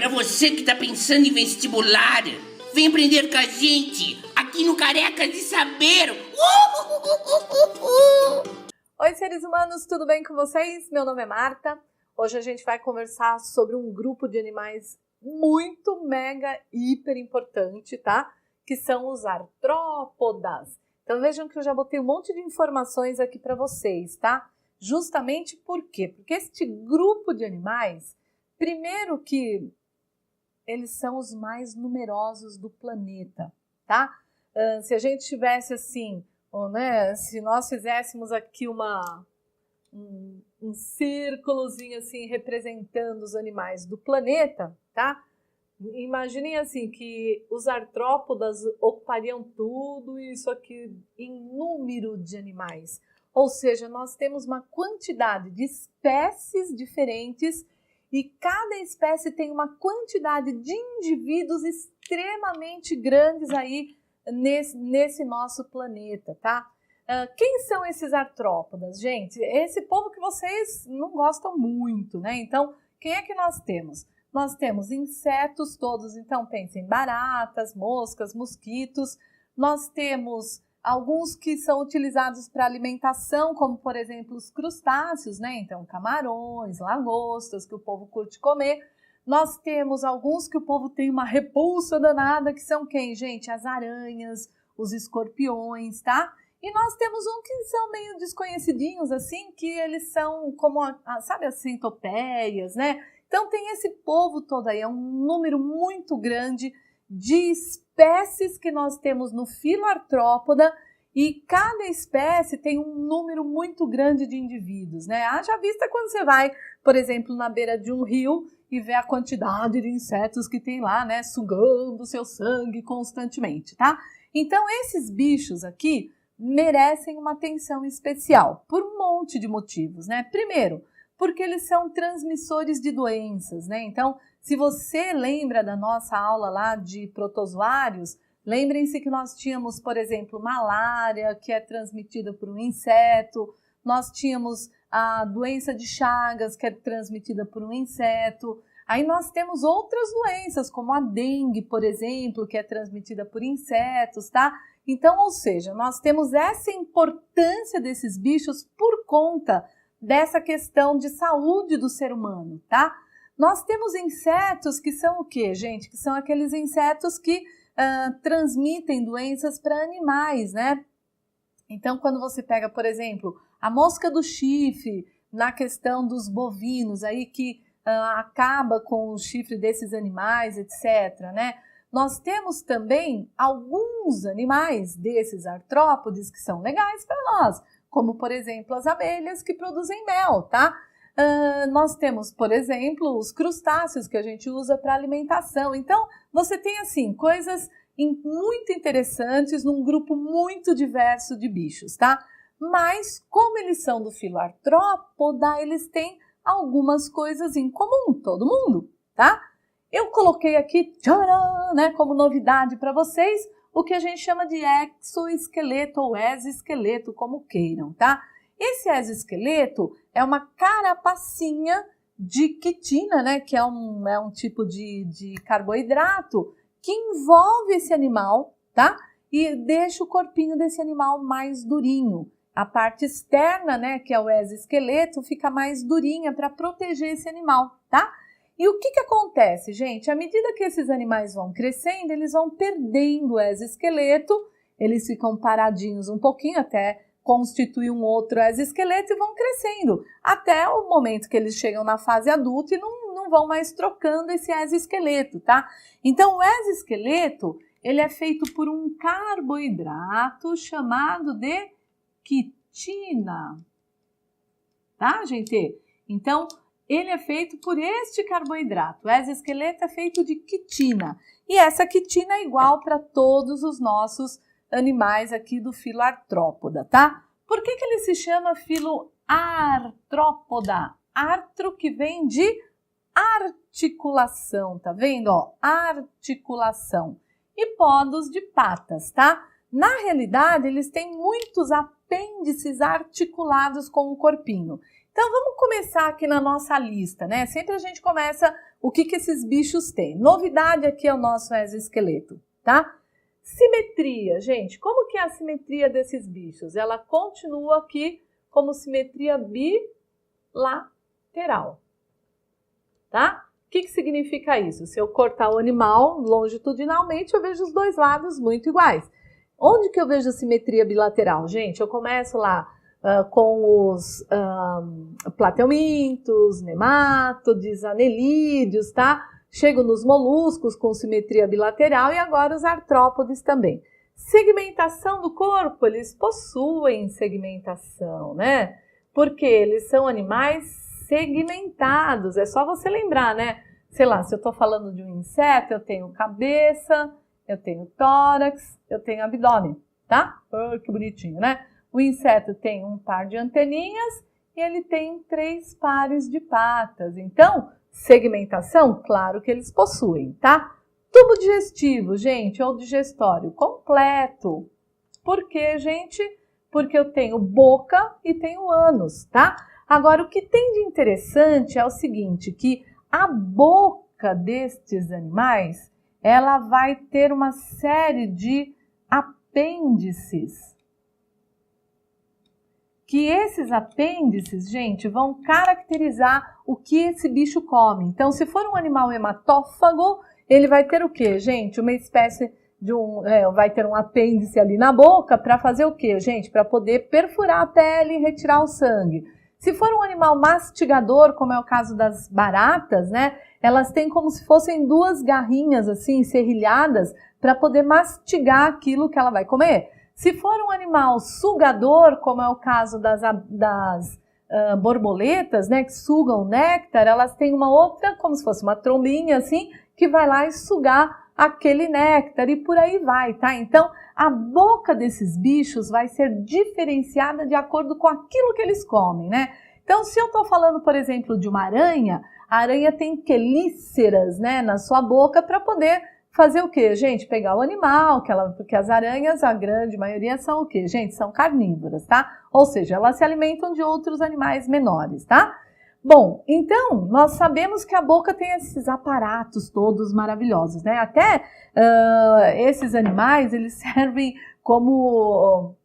Para você que está pensando em vestibular, vem aprender com a gente aqui no Carecas de Saber. Oi, seres humanos, tudo bem com vocês? Meu nome é Marta. Hoje a gente vai conversar sobre um grupo de animais muito, mega, hiper importante, tá? Que são os artrópodas. Então vejam que eu já botei um monte de informações aqui para vocês, tá? Justamente por quê? Porque este grupo de animais, primeiro que eles são os mais numerosos do planeta, tá? Se a gente tivesse assim, né, se nós fizéssemos aqui um círculozinho assim representando os animais do planeta, tá? Imaginem assim que os artrópodas ocupariam tudo isso aqui em número de animais. Ou seja, nós temos uma quantidade de espécies diferentes e cada espécie tem uma quantidade de indivíduos extremamente grandes aí nesse nosso planeta, tá? Quem são esses artrópodas, gente? Esse povo que vocês não gostam muito, né? Então, quem é que nós temos? Nós temos insetos todos, então pensem em baratas, moscas, mosquitos. Nós temos alguns que são utilizados para alimentação, como por exemplo os crustáceos, né? Então camarões, lagostas, que o povo curte comer. Nós temos alguns que o povo tem uma repulsa danada, que são quem, gente? As aranhas, os escorpiões, tá? E nós temos um que são meio desconhecidinhos, assim, que eles são como, sabe, as centopeias, né? Então tem esse povo todo aí, é um número muito grande de espécies que nós temos no filo artrópoda e cada espécie tem um número muito grande de indivíduos, né? Haja vista quando você vai, por exemplo, na beira de um rio e vê a quantidade de insetos que tem lá, né? Sugando o seu sangue constantemente, tá? Então esses bichos aqui merecem uma atenção especial por um monte de motivos, né? Primeiro, porque eles são transmissores de doenças, né? Então, se você lembra da nossa aula lá de protozoários, lembrem-se que nós tínhamos, por exemplo, malária, que é transmitida por um inseto, nós tínhamos a doença de Chagas, que é transmitida por um inseto, aí nós temos outras doenças, como a dengue, por exemplo, que é transmitida por insetos, tá? Então, ou seja, nós temos essa importância desses bichos por conta dessa questão de saúde do ser humano, tá? Nós temos insetos que são o quê, gente? Que são aqueles insetos que transmitem doenças para animais, né? Então, quando você pega, por exemplo, a mosca do chifre, na questão dos bovinos, aí que acaba com o chifre desses animais, etc., né? Nós temos também alguns animais desses artrópodes que são legais para nós, como, por exemplo, as abelhas que produzem mel, tá? Nós temos, por exemplo, os crustáceos que a gente usa para alimentação. Então, você tem, assim, coisas muito interessantes num grupo muito diverso de bichos, tá? Mas, como eles são do filo artrópoda, eles têm algumas coisas em comum, todo mundo, tá? Eu coloquei aqui, tcharam, né, como novidade para vocês, o que a gente chama de exoesqueleto ou exoesqueleto, como queiram, tá? Esse exoesqueleto é uma carapacinha de quitina, né, que é um tipo de carboidrato que envolve esse animal, tá? E deixa o corpinho desse animal mais durinho. A parte externa, né, que é o exoesqueleto, fica mais durinha para proteger esse animal, tá? E o que acontece, gente? À medida que esses animais vão crescendo, eles vão perdendo o exoesqueleto, eles ficam paradinhos um pouquinho até constituir um outro exoesqueleto e vão crescendo, até o momento que eles chegam na fase adulta e não vão mais trocando esse exoesqueleto, tá? Então, o exoesqueleto, ele é feito por um carboidrato chamado de quitina, tá, gente? Então, ele é feito por este carboidrato. O exoesqueleto é feito de quitina. E essa quitina é igual para todos os nossos animais aqui do filo artrópoda, tá? Por que ele se chama filo artrópoda? Artro que vem de articulação, tá vendo? Ó, articulação. E podos de patas, tá? Na realidade, eles têm muitos apêndices articulados com o corpinho. Então, vamos começar aqui na nossa lista, né? Sempre a gente começa o que esses bichos têm. Novidade aqui é o nosso exoesqueleto, tá? Simetria, gente. Como que é a simetria desses bichos? Ela continua aqui como simetria bilateral, tá? O que significa isso? Se eu cortar o animal longitudinalmente, eu vejo os dois lados muito iguais. Onde que eu vejo a simetria bilateral? Gente, eu começo lá com os plateumintos, nemátodes, anelídeos, tá? Chego nos moluscos com simetria bilateral e agora os artrópodes também. Segmentação do corpo, eles possuem segmentação, né? Porque eles são animais segmentados. É só você lembrar, né? Sei lá, se eu tô falando de um inseto, eu tenho cabeça, eu tenho tórax, eu tenho abdômen, tá? Oh, que bonitinho, né? O inseto tem um par de anteninhas e ele tem 3 pares de patas. Então, segmentação, claro que eles possuem, tá? Tubo digestivo, gente, ou digestório completo. Por quê, gente? Porque eu tenho boca e tenho ânus, tá? Agora, o que tem de interessante é o seguinte, que a boca destes animais, ela vai ter uma série de apêndices. Que esses apêndices, gente, vão caracterizar o que esse bicho come. Então, se for um animal hematófago, ele vai ter o quê, gente? Uma espécie de vai ter um apêndice ali na boca para fazer o quê, gente? Para poder perfurar a pele e retirar o sangue. Se for um animal mastigador, como é o caso das baratas, né? Elas têm como se fossem 2 garrinhas assim, serrilhadas, para poder mastigar aquilo que ela vai comer. Se for um animal sugador, como é o caso das borboletas, né, que sugam o néctar, elas têm uma outra, como se fosse uma trombinha assim, que vai lá e sugar aquele néctar e por aí vai, tá? Então, a boca desses bichos vai ser diferenciada de acordo com aquilo que eles comem, né? Então, se eu tô falando, por exemplo, de uma aranha, a aranha tem quelíceras, né, na sua boca para poder fazer o quê, gente? Pegar o animal, porque as aranhas, a grande maioria são o quê, gente? São carnívoras, tá? Ou seja, elas se alimentam de outros animais menores, tá? Bom, então, nós sabemos que a boca tem esses aparatos todos maravilhosos, né? Até esses animais, eles servem como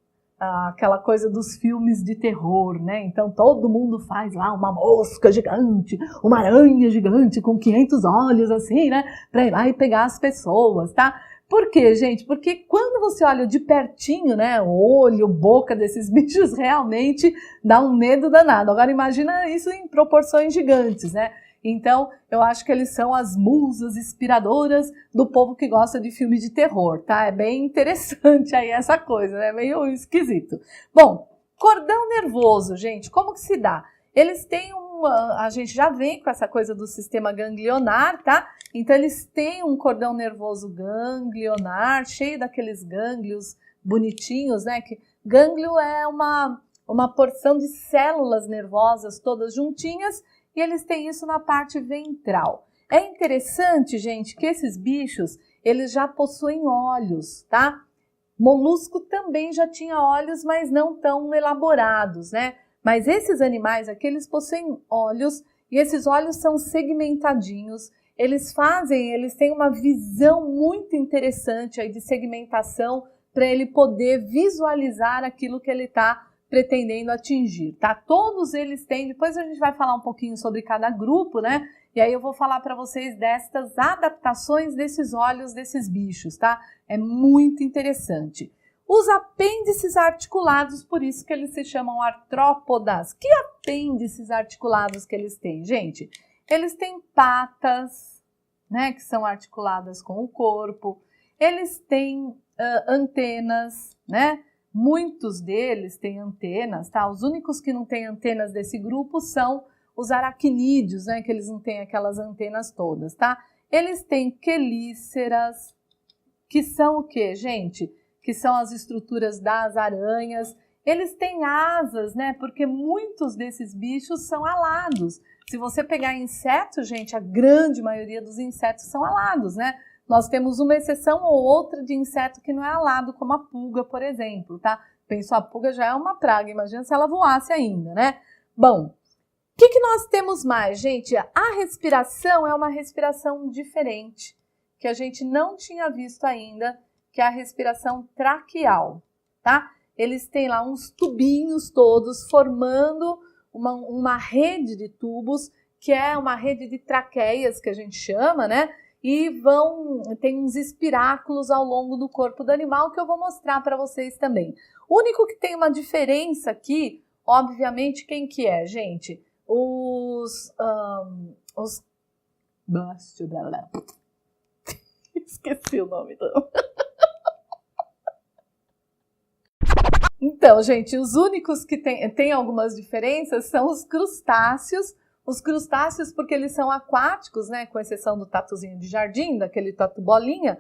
aquela coisa dos filmes de terror, né? Então, todo mundo faz lá uma mosca gigante, uma aranha gigante com 500 olhos, assim, né? Pra ir lá e pegar as pessoas, tá? Por quê, gente? Porque quando você olha de pertinho, né, o olho, boca desses bichos, realmente dá um medo danado. Agora imagina isso em proporções gigantes, né? Então, eu acho que eles são as musas inspiradoras do povo que gosta de filme de terror, tá? É bem interessante aí essa coisa, né? Meio esquisito. Bom, cordão nervoso, gente, como que se dá? Eles têm a gente já vem com essa coisa do sistema ganglionar, tá? Então, eles têm um cordão nervoso ganglionar, cheio daqueles gânglios bonitinhos, né? Que gânglio é uma porção de células nervosas todas juntinhas e eles têm isso na parte ventral. É interessante, gente, que esses bichos, eles já possuem olhos, tá? Molusco também já tinha olhos, mas não tão elaborados, né? Mas esses animais aqui, eles possuem olhos e esses olhos são segmentadinhos. Eles têm uma visão muito interessante aí de segmentação para ele poder visualizar aquilo que ele está pretendendo atingir, tá? Todos eles têm, depois a gente vai falar um pouquinho sobre cada grupo, né? E aí eu vou falar para vocês destas adaptações desses olhos desses bichos, tá? É muito interessante. Os apêndices articulados, por isso que eles se chamam artrópodas. Que apêndices articulados que eles têm, gente? Eles têm patas, né, que são articuladas com o corpo. Eles têm antenas, né? Muitos deles têm antenas, tá? Os únicos que não têm antenas desse grupo são os aracnídeos, né? Que eles não têm aquelas antenas todas, tá? Eles têm quelíceras, que são o quê, gente? Que são as estruturas das aranhas. Eles têm asas, né? Porque muitos desses bichos são alados. Se você pegar insetos, gente, a grande maioria dos insetos são alados, né? Nós temos uma exceção ou outra de inseto que não é alado, como a pulga, por exemplo, tá? Penso, a pulga já é uma praga, imagina se ela voasse ainda, né? Bom, que nós temos mais, gente? A respiração é uma respiração diferente, que a gente não tinha visto ainda, que é a respiração traqueal, tá? Eles têm lá uns tubinhos todos formando uma rede de tubos, que é uma rede de traqueias que a gente chama, né? E tem uns espiráculos ao longo do corpo do animal que eu vou mostrar para vocês também. O único que tem uma diferença aqui, obviamente, quem que é, gente? Esqueci o nome do... Então, gente, os únicos que tem algumas diferenças são os crustáceos. Os crustáceos porque eles são aquáticos, né? Com exceção do tatuzinho de jardim, daquele tatu bolinha,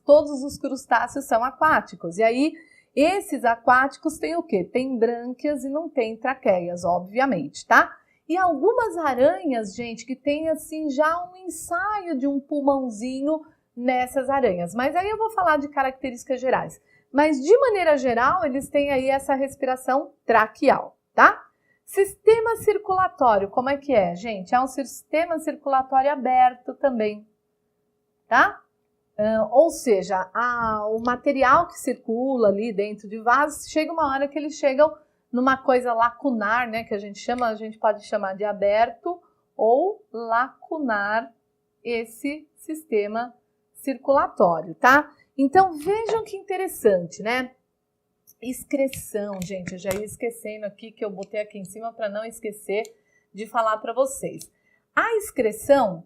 todos os crustáceos são aquáticos. E aí, esses aquáticos têm o quê? Tem brânquias e não tem traqueias, obviamente, tá? E algumas aranhas, gente, que tem assim já um ensaio de um pulmãozinho nessas aranhas. Mas aí eu vou falar de características gerais. Mas de maneira geral, eles têm aí essa respiração traqueal, tá? Sistema circulatório, como é que é, gente? É um sistema circulatório aberto também, tá? Ou seja, o material que circula ali dentro de vasos, chega uma hora que eles chegam numa coisa lacunar, né? Que a gente pode chamar de aberto ou lacunar esse sistema circulatório, tá? Então, vejam que interessante, né? Excreção, gente, eu já ia esquecendo aqui, que eu botei aqui em cima para não esquecer de falar para vocês. A excreção,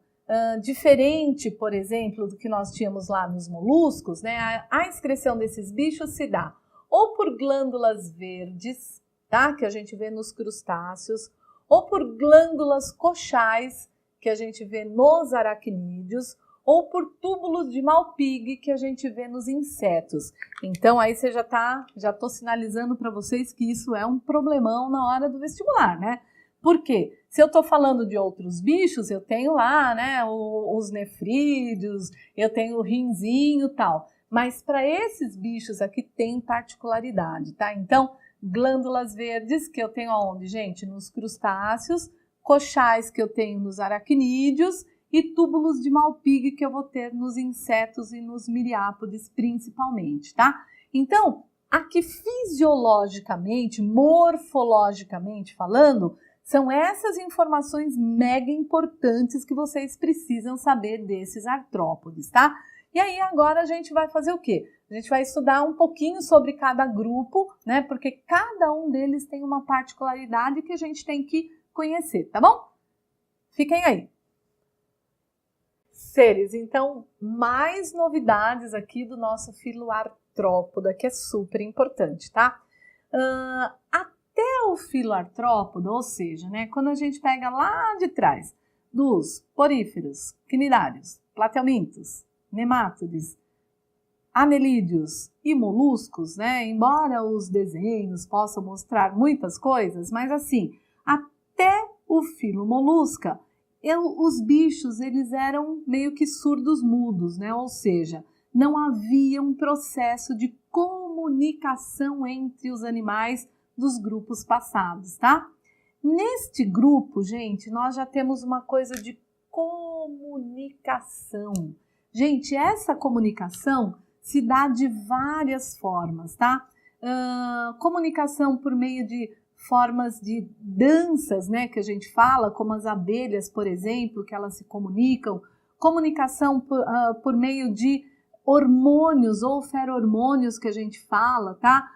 diferente, por exemplo, do que nós tínhamos lá nos moluscos, né? A excreção desses bichos se dá ou por glândulas verdes, tá? Que a gente vê nos crustáceos, ou por glândulas coxais, que a gente vê nos aracnídeos, ou por túbulos de Malpighi que a gente vê nos insetos. Então aí você já tô sinalizando para vocês que isso é um problemão na hora do vestibular, né? Por quê? Se eu tô falando de outros bichos, eu tenho lá, né, os nefrídeos, eu tenho o rinzinho e tal. Mas para esses bichos aqui tem particularidade, tá? Então, glândulas verdes que eu tenho aonde, gente? Nos crustáceos, coxais que eu tenho nos aracnídeos, e túbulos de Malpighi que eu vou ter nos insetos e nos miriápodes principalmente, tá? Então, aqui fisiologicamente, morfologicamente falando, são essas informações mega importantes que vocês precisam saber desses artrópodes, tá? E aí agora a gente vai fazer o quê? A gente vai estudar um pouquinho sobre cada grupo, né? Porque cada um deles tem uma particularidade que a gente tem que conhecer, tá bom? Fiquem aí. Seres, então, mais novidades aqui do nosso filo artrópoda, que é super importante, tá? Até o filo artrópoda, ou seja, né, quando a gente pega lá de trás dos poríferos, cnidários, platelmintos, nemátodes, anelídeos e moluscos, né, embora os desenhos possam mostrar muitas coisas, mas assim, até o filo molusca, os bichos, eles eram meio que surdos mudos, né? Ou seja, não havia um processo de comunicação entre os animais dos grupos passados, tá? Neste grupo, gente, nós já temos uma coisa de comunicação. Gente, essa comunicação se dá de várias formas, tá? Comunicação por meio de formas de danças, né, que a gente fala, como as abelhas, por exemplo, que elas se comunicam, comunicação por meio de hormônios ou ferormônios que a gente fala, tá?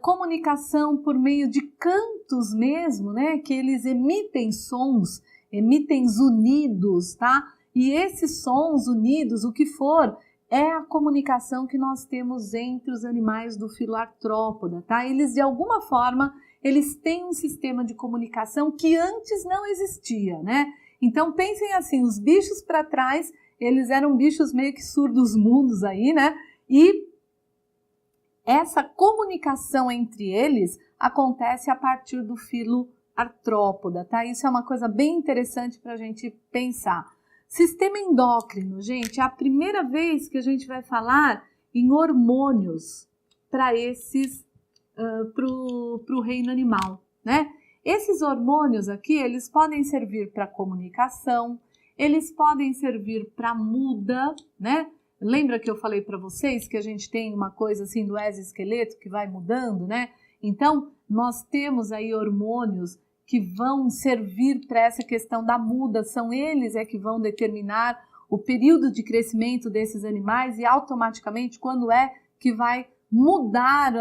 Comunicação por meio de cantos mesmo, né, que eles emitem sons, emitem zunidos, tá? E esses sons unidos, o que for, é a comunicação que nós temos entre os animais do filo artrópoda, tá? Eles, de alguma forma, eles têm um sistema de comunicação que antes não existia, né? Então, pensem assim, os bichos para trás, eles eram bichos meio que surdos mudos aí, né? E essa comunicação entre eles acontece a partir do filo artrópoda, tá? Isso é uma coisa bem interessante para a gente pensar. Sistema endócrino, gente, é a primeira vez que a gente vai falar em hormônios para esses, para o reino animal, né? Esses hormônios aqui, eles podem servir para comunicação, eles podem servir para muda, né? Lembra que eu falei para vocês que a gente tem uma coisa assim do exoesqueleto que vai mudando, né? Então, nós temos aí hormônios que vão servir para essa questão da muda, são eles que vão determinar o período de crescimento desses animais e automaticamente quando que vai mudar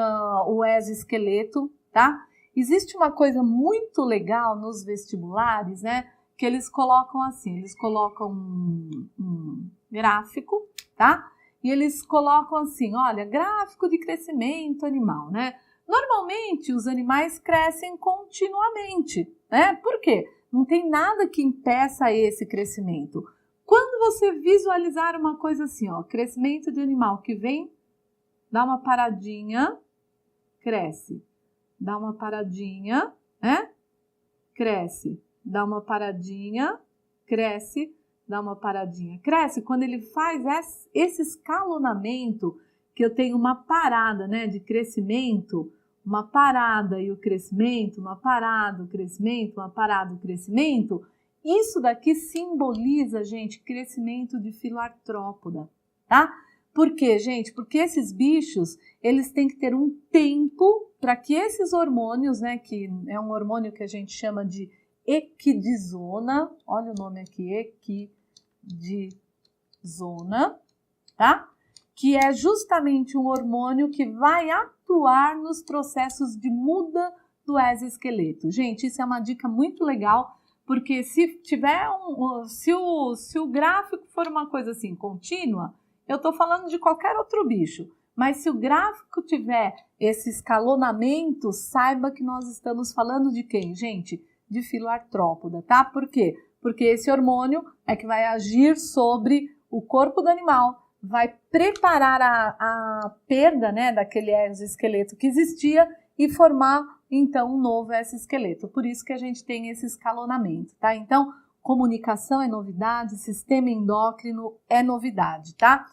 o exoesqueleto, tá? Existe uma coisa muito legal nos vestibulares, né? Que eles colocam assim, eles colocam um gráfico, tá? E eles colocam assim, olha, gráfico de crescimento animal, né? Normalmente, os animais crescem continuamente, né? Por quê? Não tem nada que impeça esse crescimento. Quando você visualizar uma coisa assim, ó, crescimento de animal que vem, dá uma paradinha, cresce. Dá uma paradinha, né? Cresce. Dá uma paradinha, cresce. Dá uma paradinha, cresce. Quando ele faz esse escalonamento, que eu tenho uma parada, né, de crescimento, uma parada e o crescimento, uma parada, o crescimento, uma parada, o crescimento, isso daqui simboliza, gente, crescimento de filoartrópoda, tá? Por quê, gente? Porque esses bichos, eles têm que ter um tempo para que esses hormônios, né, que é um hormônio que a gente chama de equidizona, olha o nome aqui, equidizona, tá? Que é justamente um hormônio que vai atuar nos processos de muda do exoesqueleto. Gente, isso é uma dica muito legal, porque se tiver se o gráfico for uma coisa assim contínua, eu estou falando de qualquer outro bicho, mas se o gráfico tiver esse escalonamento, saiba que nós estamos falando de quem, gente? De filoartrópoda, tá? Por quê? Porque esse hormônio é que vai agir sobre o corpo do animal, vai preparar a perda, né, daquele exoesqueleto que existia e formar, então, um novo exoesqueleto. Por isso que a gente tem esse escalonamento, tá? Então, comunicação é novidade, sistema endócrino é novidade, tá?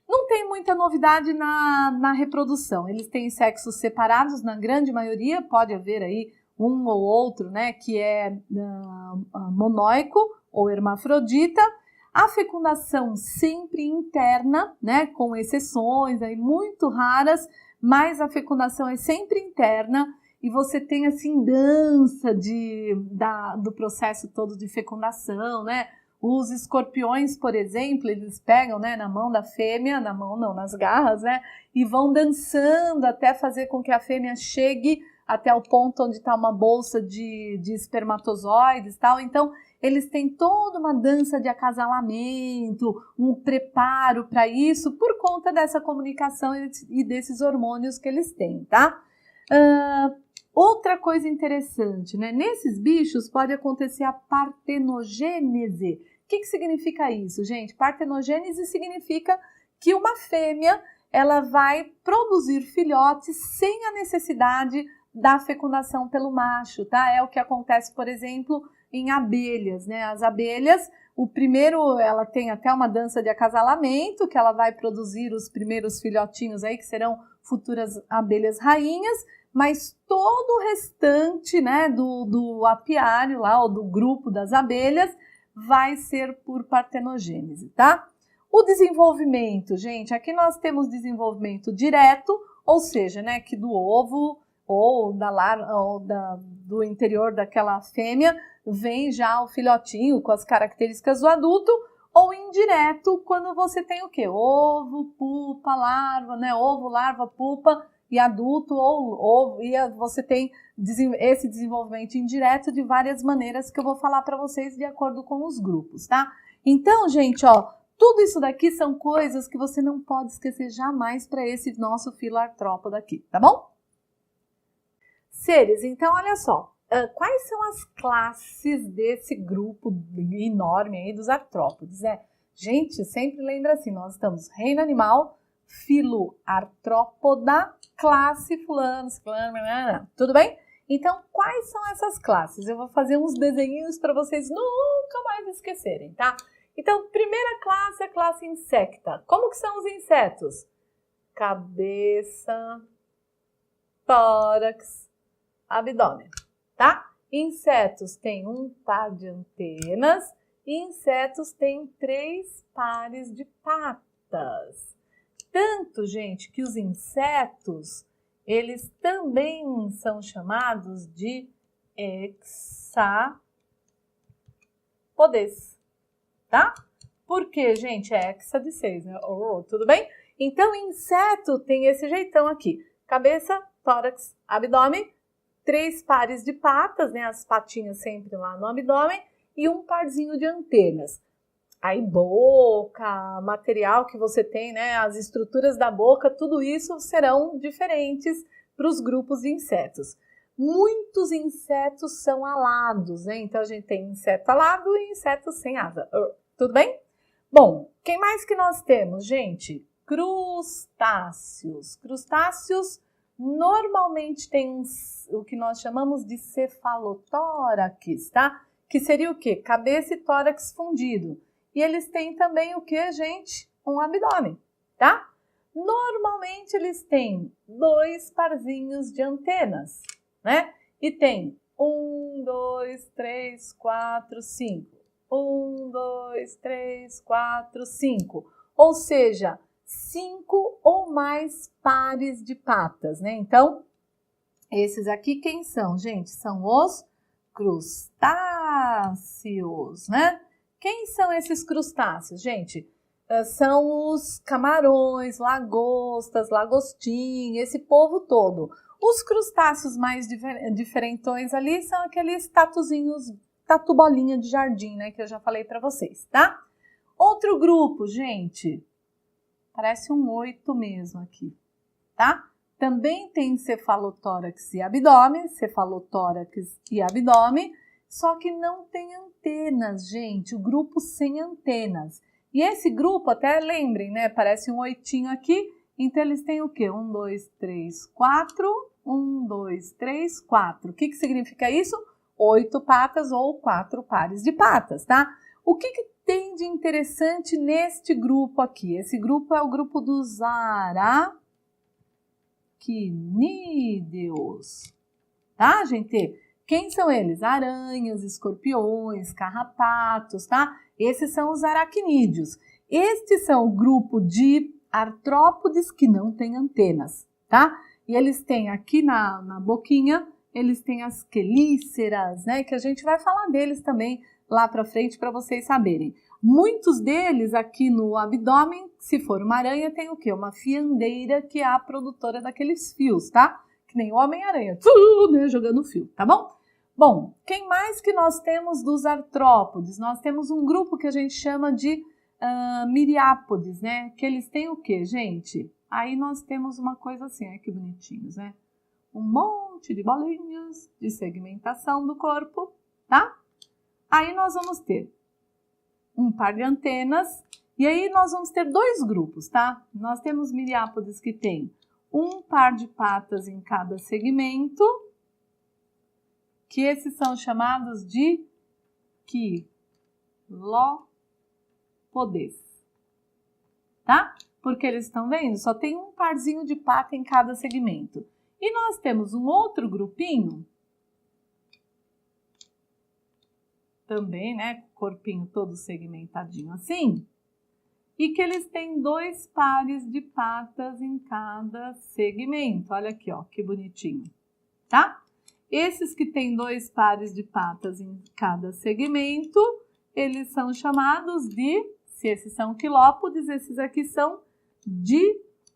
Não tem muita novidade na reprodução. Eles têm sexos separados, na grande maioria, pode haver aí um ou outro, né, que é monóico ou hermafrodita. A fecundação sempre interna, né, com exceções aí muito raras, mas a fecundação é sempre interna e você tem assim dança do processo todo de fecundação, né? Os escorpiões, por exemplo, eles pegam, né, na mão da fêmea, na mão não, nas garras, né, e vão dançando até fazer com que a fêmea chegue até o ponto onde está uma bolsa de espermatozoides e tal. Então, eles têm toda uma dança de acasalamento, um preparo para isso, por conta dessa comunicação e desses hormônios que eles têm, tá? Outra coisa interessante, né? Nesses bichos pode acontecer a partenogênese. O que significa isso, gente? Partenogênese significa que uma fêmea ela vai produzir filhotes sem a necessidade da fecundação pelo macho, tá? É o que acontece, por exemplo, em abelhas, né? As abelhas, ela tem até uma dança de acasalamento, que ela vai produzir os primeiros filhotinhos aí, que serão futuras abelhas rainhas, mas todo o restante, né, do apiário lá, ou do grupo das abelhas, vai ser por partenogênese, tá? O desenvolvimento, gente, aqui nós temos desenvolvimento direto, ou seja, né, que do ovo ou do interior daquela fêmea vem já o filhotinho com as características do adulto, ou indireto, quando você tem o quê? Ovo, pupa, larva, né? Ovo, larva, pupa e adulto, ou ovo, e você tem esse desenvolvimento indireto de várias maneiras que eu vou falar para vocês de acordo com os grupos, tá? Então, gente, ó, tudo isso daqui são coisas que você não pode esquecer jamais para esse nosso filoartrópodo aqui, tá bom? Seres, então olha só, quais são as classes desse grupo enorme aí dos artrópodes, né? Gente, sempre lembra assim, nós estamos reino animal, filo artrópoda, classe fulano, tudo bem? Então, quais são essas classes? Eu vou fazer uns desenhinhos para vocês nunca mais esquecerem, tá? Então, primeira classe é a classe insecta. Como que são os insetos? Cabeça, tórax, abdômen, tá? Insetos têm um par de antenas e insetos têm 3 pares de patas. Tanto, gente, que os insetos, eles também são chamados de hexápodes, tá? Porque, gente, é hexa de 6, né? Tudo bem? Então, inseto tem esse jeitão aqui. Cabeça, tórax, abdômen, 3 pares de patas, né? As patinhas sempre lá no abdômen e um parzinho de antenas. Aí boca, material que você tem, né? As estruturas da boca, tudo isso serão diferentes para os grupos de insetos. Muitos insetos são alados, né? Então a gente tem inseto alado e inseto sem asa. Tudo bem? Bom, quem mais que nós temos, gente? Crustáceos. Crustáceos normalmente têm o que nós chamamos de cefalotórax, tá? Que seria o quê? Cabeça e tórax fundido. E eles têm também o que, gente? Um abdômen, tá? Normalmente eles têm 2 parzinhos de antenas, né? E tem 1, 2, 3, 4, 5. 1, 2, 3, 4, 5. Ou seja, 5 ou mais pares de patas, né? Então, esses aqui quem são, gente? São os crustáceos, né? Quem são esses crustáceos, gente? São os camarões, lagostas, lagostim, esse povo todo. Os crustáceos mais diferentões ali são aqueles tatuzinhos, tatu bolinha de jardim, né? Que eu já falei para vocês, tá? Outro grupo, gente, parece um 8 mesmo aqui, tá? Também tem cefalotórax e abdômen, só que não tem antenas, gente, o grupo sem antenas. E esse grupo, até lembrem, né, parece um 8 aqui, então eles têm o quê? 1, 2, 3, 4, 1, 2, 3, 4. O que significa isso? 8 patas ou 4 pares de patas, tá? O que tem de interessante neste grupo aqui? Esse grupo é o grupo dos aracnídeos, tá, gente? Quem são eles? Aranhas, escorpiões, carrapatos, tá? Esses são os aracnídeos. Estes são o grupo de artrópodes que não têm antenas, tá? E eles têm aqui na boquinha, eles têm as quelíceras, né? Que a gente vai falar deles também lá para frente para vocês saberem. Muitos deles aqui no abdômen, se for uma aranha, tem o quê? Uma fiandeira que é a produtora daqueles fios, tá? Que nem o Homem-Aranha, né, jogando fio, tá bom? Bom, quem mais que nós temos dos artrópodes? Nós temos um grupo que a gente chama de miriápodes, né? Que eles têm o quê, gente? Aí nós temos uma coisa assim, olha que bonitinhos, né? Um monte de bolinhas de segmentação do corpo, tá? Aí nós vamos ter um par de antenas e aí nós vamos ter 2 grupos, tá? Nós temos miriápodes que tem um par de patas em cada segmento, que esses são chamados de quilópodes, tá? Porque eles estão vendo, só tem um parzinho de pata em cada segmento. E nós temos um outro grupinho, também, né, corpinho todo segmentadinho assim, e que eles têm 2 pares de patas em cada segmento. Olha aqui, ó, que bonitinho, tá? Esses que têm 2 pares de patas em cada segmento, eles são chamados de, se esses são quilópodes, esses aqui são diplópodes.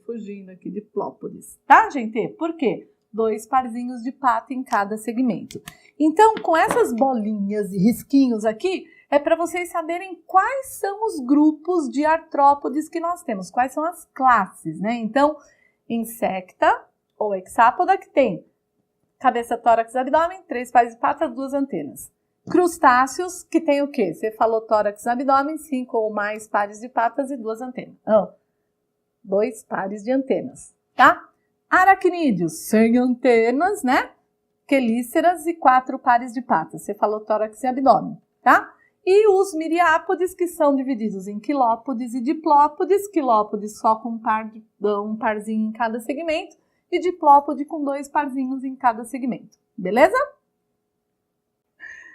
Fugindo aqui, diplópodes, tá, gente? Por quê? 2 parzinhos de pata em cada segmento. Então, com essas bolinhas e risquinhos aqui, é para vocês saberem quais são os grupos de artrópodes que nós temos, quais são as classes, né? Então, insecta ou hexápoda, que tem cabeça, tórax, abdômen, 3 pares de patas, 2 antenas. Crustáceos, que tem o quê? Cefalotórax, abdômen, 5 ou mais pares de patas e 2 antenas. 2 pares de antenas, tá? Aracnídeos, sem antenas, né? Quelíceras e 4 pares de patas, cefalotórax e abdômen, tá? E os miriápodes, que são divididos em quilópodes e diplópodes, quilópodes só com um parzinho em cada segmento, e diplópode com 2 parzinhos em cada segmento, beleza?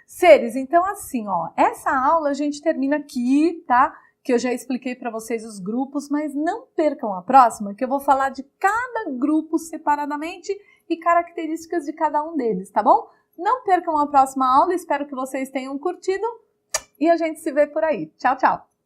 Seres, então assim, ó, essa aula a gente termina aqui, tá? Que eu já expliquei para vocês os grupos, mas não percam a próxima, que eu vou falar de cada grupo separadamente e características de cada um deles, tá bom? Não percam a próxima aula, espero que vocês tenham curtido e a gente se vê por aí. Tchau, tchau!